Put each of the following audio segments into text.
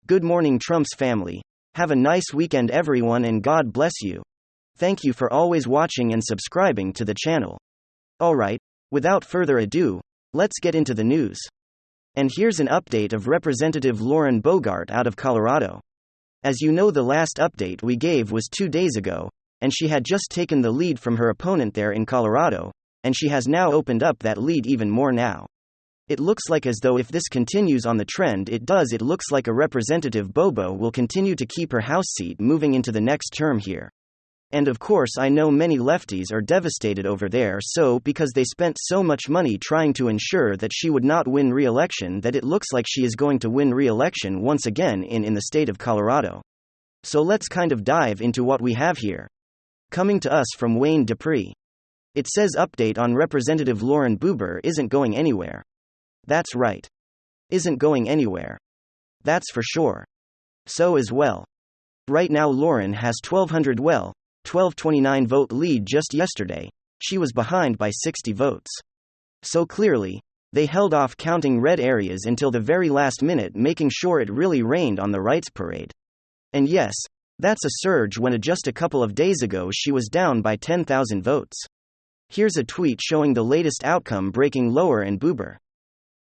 Good morning, Trump's family. Have a nice weekend, everyone, and God bless you. Thank you for always watching and subscribing to the channel. Alright, without further ado, let's get into the news. And here's an update of Representative Lauren Boebert out of Colorado. As you know, the last update we gave was 2 days ago, and she had just taken the lead from her opponent there in Colorado, and she has now opened up that lead even more now. It looks like as though if this continues on the trend it looks like a Representative Bobo will continue to keep her House seat moving into the next term here. And of course I know many lefties are devastated over there, so because they spent so much money trying to ensure that she would not win re-election, that it looks like she is going to win re-election once again in the state of Colorado. So let's kind of dive into what we have here. Coming to us from Wayne Dupree. It says update on Representative Lauren Boebert isn't going anywhere. That's right. Isn't going anywhere. That's for sure. So as well. Right now Lauren has 1229 vote lead. Just yesterday, she was behind by 60 votes. So clearly, they held off counting red areas until the very last minute, making sure it really rained on the rights parade. And yes, that's a surge when just a couple of days ago she was down by 10,000 votes. Here's a tweet showing the latest outcome breaking lower, and Boebert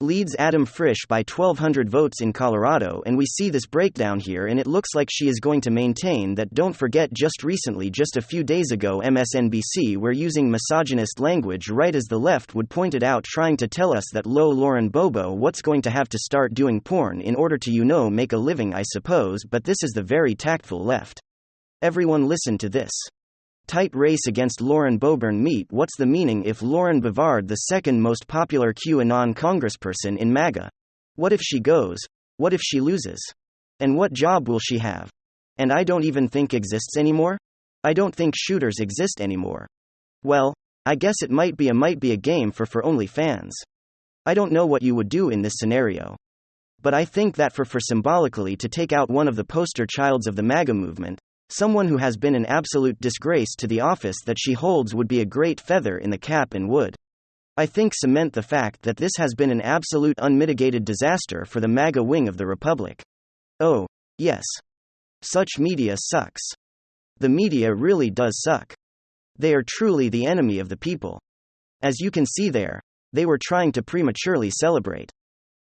leads Adam Frisch by 1,200 votes in Colorado, and we see this breakdown here, and it looks like she is going to maintain that. Don't forget, just recently, just a few days ago, MSNBC were using misogynist language right as the left would point it out, trying to tell us that Lauren Bobo what's going to have to start doing porn in order to make a living, I suppose, but this is the very tactful left. Everyone listen to this. Tight race against Lauren Boebert. Meet what's the meaning if Lauren Boebert, the second most popular QAnon congressperson in MAGA? What if she goes? What if she loses? And what job will she have? And I don't even think exists anymore? I don't think shooters exist anymore. Well, I guess it might be a game for OnlyFans. I don't know what you would do in this scenario. But I think that for symbolically to take out one of the poster childs of the MAGA movement, someone who has been an absolute disgrace to the office that she holds, would be a great feather in the cap and would, I think, cement the fact that this has been an absolute unmitigated disaster for the MAGA wing of the Republic. Oh, yes. Such media sucks. The media really does suck. They are truly the enemy of the people. As you can see there, they were trying to prematurely celebrate.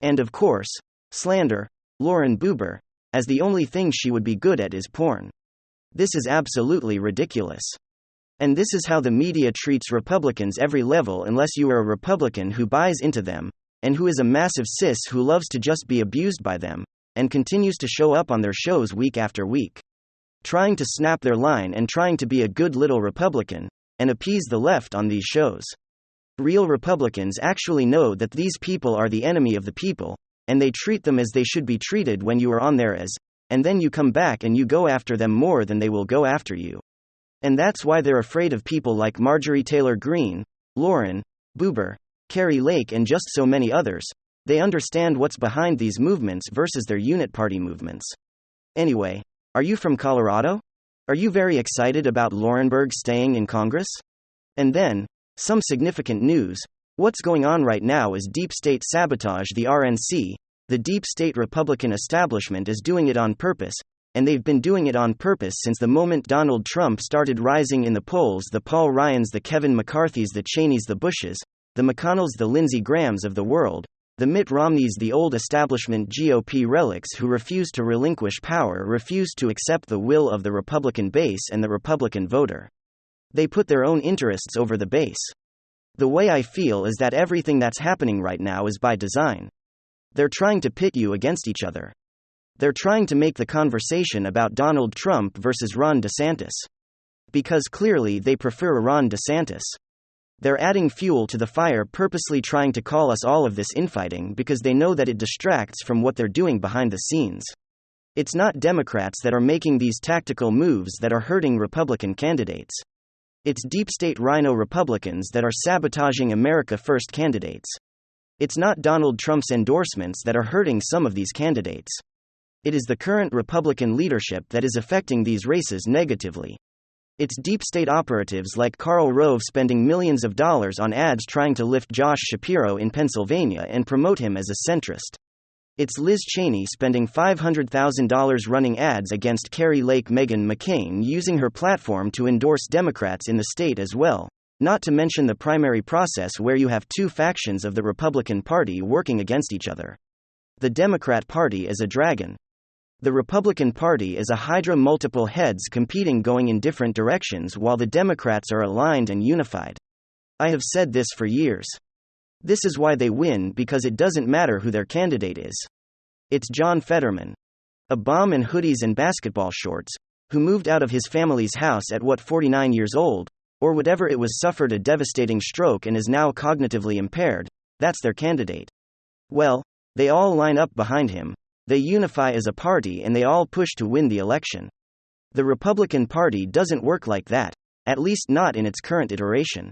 And of course, slander Lauren Boebert, as the only thing she would be good at is porn. This is absolutely ridiculous. And this is how the media treats Republicans every level, unless you are a Republican who buys into them, and who is a massive cis who loves to just be abused by them, and continues to show up on their shows week after week, trying to snap their line and trying to be a good little Republican, and appease the left on these shows. Real Republicans actually know that these people are the enemy of the people, and they treat them as they should be treated when you are on there as, and then you come back and you go after them more than they will go after you. And that's why they're afraid of people like Marjorie Taylor Greene, Lauren Boebert, Kari Lake, and just so many others. They understand what's behind these movements versus their unit party movements. Anyway, are you from Colorado? Are you very excited about Laurenberg staying in Congress? And then, some significant news. What's going on right now is deep state sabotage. The RNC, the deep state Republican establishment, is doing it on purpose, and they've been doing it on purpose since the moment Donald Trump started rising in the polls. The Paul Ryans, the Kevin McCarthys, the Cheneys, the Bushes, the McConnells, the Lindsey Grahams of the world, the Mitt Romneys, the old establishment GOP relics who refuse to relinquish power, refuse to accept the will of the Republican base and the Republican voter. They put their own interests over the base. The way I feel is that everything that's happening right now is by design. They're trying to pit you against each other. They're trying to make the conversation about Donald Trump versus Ron DeSantis. Because clearly they prefer Ron DeSantis. They're adding fuel to the fire, purposely trying to call us all of this infighting because they know that it distracts from what they're doing behind the scenes. It's not Democrats that are making these tactical moves that are hurting Republican candidates. It's deep state rhino Republicans that are sabotaging America First candidates. It's not Donald Trump's endorsements that are hurting some of these candidates. It is the current Republican leadership that is affecting these races negatively. It's deep state operatives like Karl Rove spending millions of dollars on ads trying to lift Josh Shapiro in Pennsylvania and promote him as a centrist. It's Liz Cheney spending $500,000 running ads against Kari Lake. Meghan McCain using her platform to endorse Democrats in the state as well, not to mention the primary process where you have two factions of the Republican Party working against each other. The Democrat Party is a dragon. The Republican Party is a hydra, multiple heads competing going in different directions while the Democrats are aligned and unified. I have said this for years. This is why they win, because it doesn't matter who their candidate is. It's John Fetterman. A bum in hoodies and basketball shorts, who moved out of his family's house at 49 years old, or whatever it was, suffered a devastating stroke and is now cognitively impaired. That's their candidate. Well, they all line up behind him, they unify as a party, and they all push to win the election. The Republican Party doesn't work like that, at least not in its current iteration.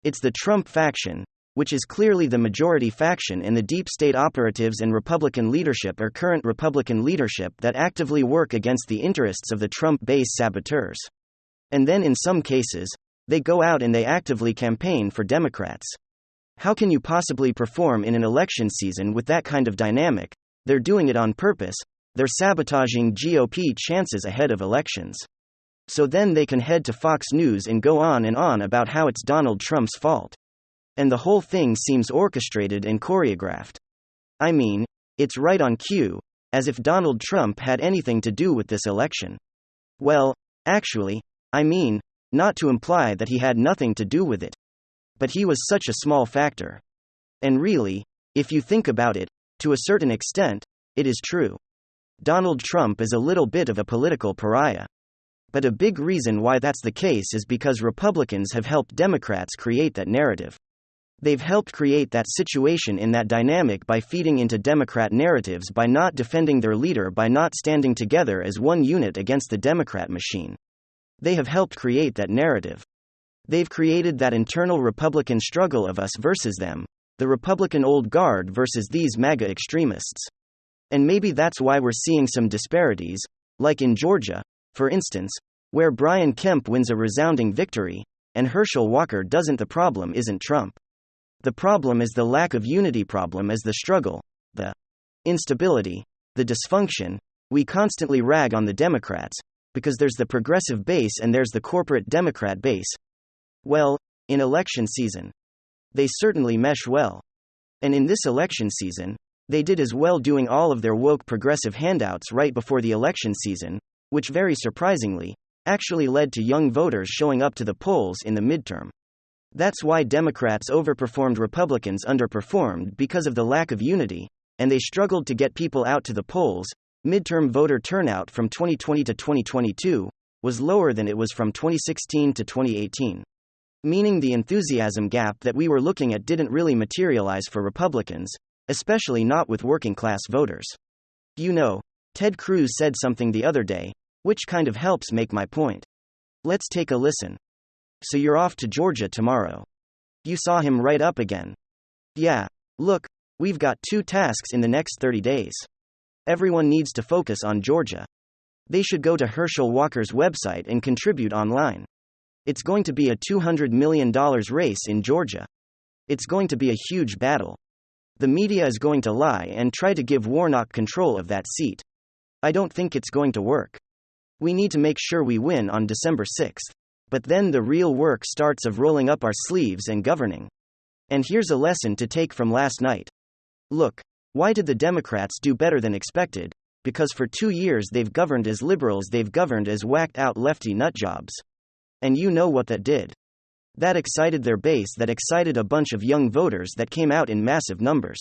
It's the Trump faction, which is clearly the majority faction, and the deep state operatives and Republican leadership or current Republican leadership that actively work against the interests of the Trump base saboteurs. And then in some cases, they go out and they actively campaign for Democrats. How can you possibly perform in an election season with that kind of dynamic? They're doing it on purpose, they're sabotaging GOP chances ahead of elections. So then they can head to Fox News and go on about how it's Donald Trump's fault. And the whole thing seems orchestrated and choreographed. I mean, it's right on cue, as if Donald Trump had anything to do with this election. Well, actually, I mean, not to imply that he had nothing to do with it. But he was such a small factor. And really, if you think about it, to a certain extent, it is true. Donald Trump is a little bit of a political pariah. But a big reason why that's the case is because Republicans have helped Democrats create that narrative. They've helped create that situation in that dynamic by feeding into Democrat narratives, by not defending their leader, by not standing together as one unit against the Democrat machine. They have helped create that narrative. They've created that internal Republican struggle of us versus them, the Republican old guard versus these MAGA extremists. And maybe that's why we're seeing some disparities, like in Georgia, for instance, where Brian Kemp wins a resounding victory, and Herschel Walker doesn't. The problem isn't Trump. The problem is the lack of unity. Problem is the struggle, the instability, the dysfunction. We constantly rag on the Democrats, because there's the progressive base and there's the corporate Democrat base. Well, in election season, they certainly mesh well. And in this election season, they did as well, doing all of their woke progressive handouts right before the election season, which very surprisingly, actually led to young voters showing up to the polls in the midterm. That's why Democrats overperformed, Republicans underperformed, because of the lack of unity, and they struggled to get people out to the polls. Midterm voter turnout from 2020 to 2022 was lower than it was from 2016 to 2018. Meaning the enthusiasm gap that we were looking at didn't really materialize for Republicans, especially not with working class voters. You know, Ted Cruz said something the other day, which kind of helps make my point. Let's take a listen. So you're off to Georgia tomorrow. You saw him right up again. Yeah, look, we've got 2 tasks in the next 30 days. Everyone needs to focus on Georgia. They should go to Herschel Walker's website and contribute online. It's going to be a $200 million race in Georgia. It's going to be a huge battle. The media is going to lie and try to give Warnock control of that seat. I don't think it's going to work. We need to make sure we win on December 6th. But then the real work starts of rolling up our sleeves and governing. And here's a lesson to take from last night. Look, why did the Democrats do better than expected? Because for 2 years they've governed as liberals, they've governed as whacked out lefty nutjobs. And you know what that did? That excited their base, that excited a bunch of young voters that came out in massive numbers.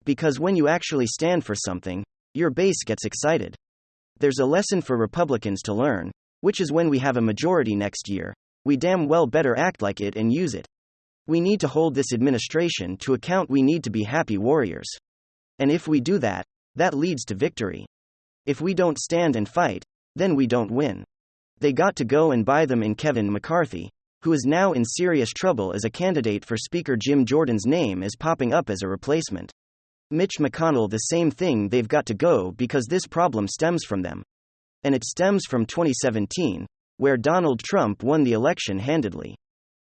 Because when you actually stand for something, your base gets excited. There's a lesson for Republicans to learn, which is when we have a majority next year, we damn well better act like it and use it. We need to hold this administration to account. We need to be happy warriors. And if we do that, that leads to victory. If we don't stand and fight, then we don't win. They got to go and buy them in Kevin McCarthy, who is now in serious trouble as a candidate for Speaker. Jim Jordan's name is popping up as a replacement. Mitch McConnell, the same thing. They've got to go because this problem stems from them. And it stems from 2017, where Donald Trump won the election handedly.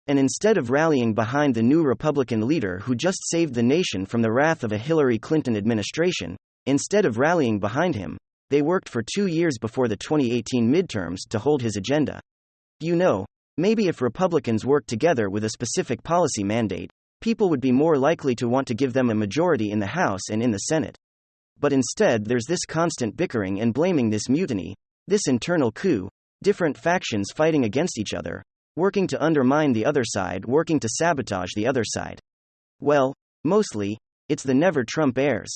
And instead of rallying behind the new Republican leader who just saved the nation from the wrath of a Hillary Clinton administration, Instead of rallying behind him, they worked for 2 years before the 2018 midterms to hold his agenda. You know, maybe if Republicans worked together with a specific policy mandate, people would be more likely to want to give them a majority in the House and in the Senate. But instead, there's this constant bickering and blaming, this mutiny, this internal coup, different factions fighting against each other, working to undermine the other side, working to sabotage the other side. Well, mostly, it's the never Trump heirs.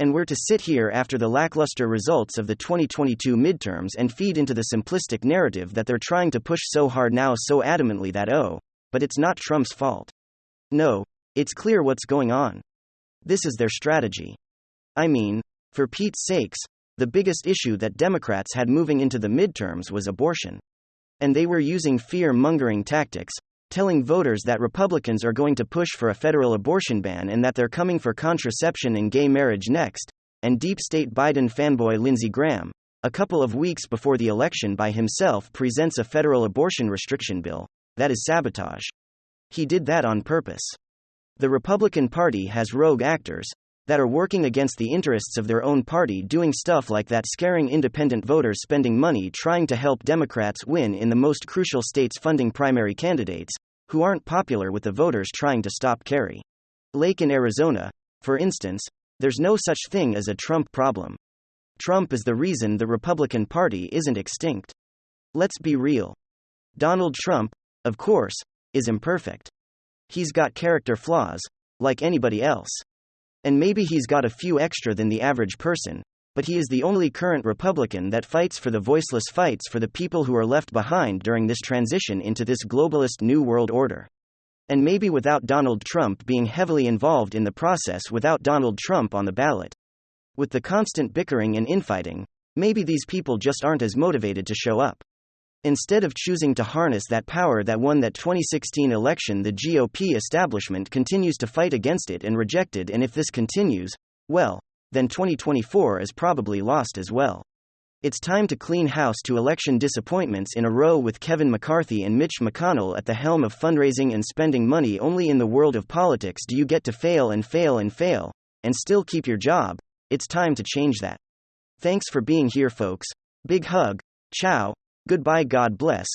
And we're to sit here after the lackluster results of the 2022 midterms and feed into the simplistic narrative that they're trying to push so hard now, so adamantly, that but it's not Trump's fault. No, it's clear what's going on. This is their strategy. I mean, for Pete's sakes, the biggest issue that Democrats had moving into the midterms was abortion. And they were using fear-mongering tactics, telling voters that Republicans are going to push for a federal abortion ban and that they're coming for contraception and gay marriage next, and deep state Biden fanboy Lindsey Graham, a couple of weeks before the election by himself, presents a federal abortion restriction bill. That is sabotage. He did that on purpose. The Republican Party has rogue actors that are working against the interests of their own party, doing stuff like that, scaring independent voters, spending money trying to help Democrats win in the most crucial states, funding primary candidates who aren't popular with the voters, trying to stop Kari Lake in Arizona, for instance. There's no such thing as a Trump problem. Trump is the reason the Republican Party isn't extinct. Let's be real. Donald Trump, of course, is imperfect. He's got character flaws, like anybody else. And maybe he's got a few extra than the average person, but he is the only current Republican that fights for the voiceless, fights for the people who are left behind during this transition into this globalist new world order. And maybe without Donald Trump being heavily involved in the process, without Donald Trump on the ballot, with the constant bickering and infighting, maybe these people just aren't as motivated to show up. Instead of choosing to harness that power that won that 2016 election, the GOP establishment continues to fight against it and reject it, and if this continues, well, then 2024 is probably lost as well. It's time to clean house to election disappointments in a row with Kevin McCarthy and Mitch McConnell at the helm of fundraising and spending money. Only in the world of politics do you get to fail and fail and fail, and still keep your job. It's time to change that. Thanks for being here, folks. Big hug. Ciao. Goodbye. God bless.